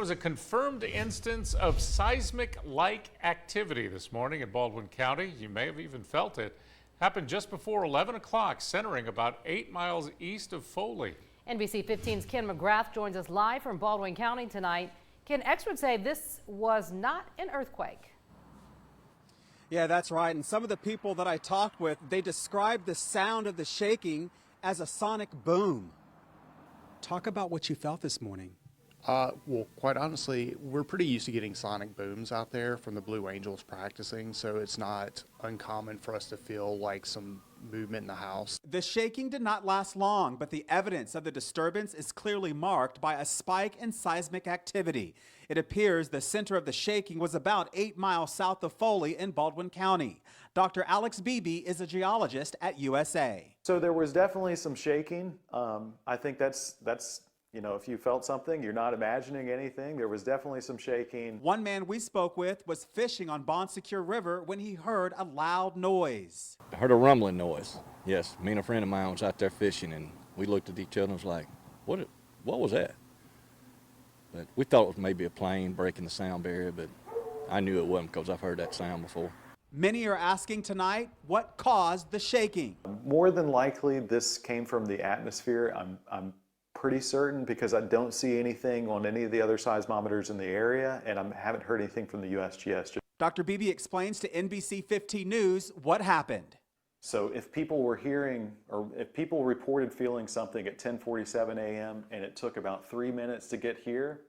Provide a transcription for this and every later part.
was a confirmed instance of seismic-like activity this morning in Baldwin County. You may have even felt it. Happened just before 11 o'clock, centering about 8 miles east of Foley. NBC 15's Ken McGrath joins us live from Baldwin County tonight. Ken, experts say this was not an earthquake. Yeah, that's right. And some of the people that I talked with, they described the sound of the shaking as a sonic boom. Talk about what you felt this morning. Well, quite honestly, we're pretty used to getting sonic booms out there from the Blue Angels practicing, so it's not uncommon for us to feel like some movement in the house. The shaking did not last long, but the evidence of the disturbance is clearly marked by a spike in seismic activity. It appears the center of the shaking was about 8 miles south of Foley in Baldwin County. Dr. Alex Beebe is a geologist at USA. So there was definitely some shaking. I think that's you know, if you felt something, you're not imagining anything. There was definitely some shaking. One man we spoke with was fishing on Bon Secure River when he heard a loud noise. I heard a rumbling noise. Yes, me and a friend of mine was out there fishing, and we looked at each other and was like, what was that? But we thought it was maybe a plane breaking the sound barrier, but I knew it wasn't because I've heard that sound before. Many are asking tonight what caused the shaking. More than likely, this came from the atmosphere. I'm pretty certain because I don't see anything on any of the other seismometers in the area, and I haven't heard anything from the USGS. Dr. Beebe explains to NBC 15 News what happened. So if people were hearing, or if people reported feeling something at 10:47 a.m. and it took about 3 minutes to get here,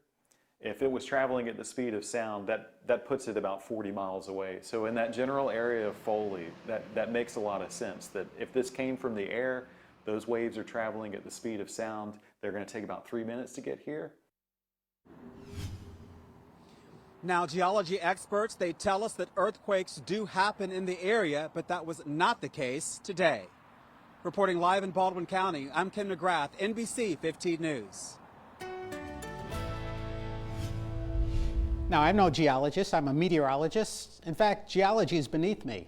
if it was traveling at the speed of sound, that puts it about 40 miles away. So in that general area of Foley, that makes a lot of sense, that if this came from the air, those waves are traveling at the speed of sound. They're going to take about 3 minutes to get here. Now, geology experts, they tell us that earthquakes do happen in the area, but that was not the case today. Reporting live in Baldwin County, I'm Ken McGrath, NBC 15 News. Now, I'm no geologist, I'm a meteorologist. In fact, geology is beneath me.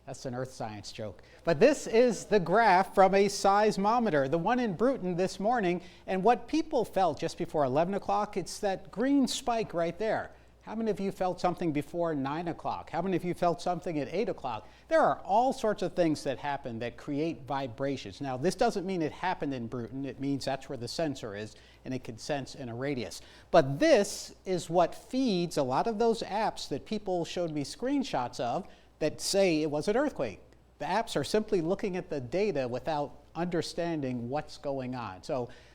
That's an earth science joke. But this is the graph from a seismometer, the one in Bruton this morning. And what people felt just before 11 o'clock, it's that green spike right there. How many of you felt something before 9 o'clock? How many of you felt something at 8 o'clock? There are all sorts of things that happen that create vibrations. Now, this doesn't mean it happened in Bruton. It means that's where the sensor is, and it can sense in a radius. But this is what feeds a lot of those apps that people showed me screenshots of that say it was an earthquake. The apps are simply looking at the data without understanding what's going on. So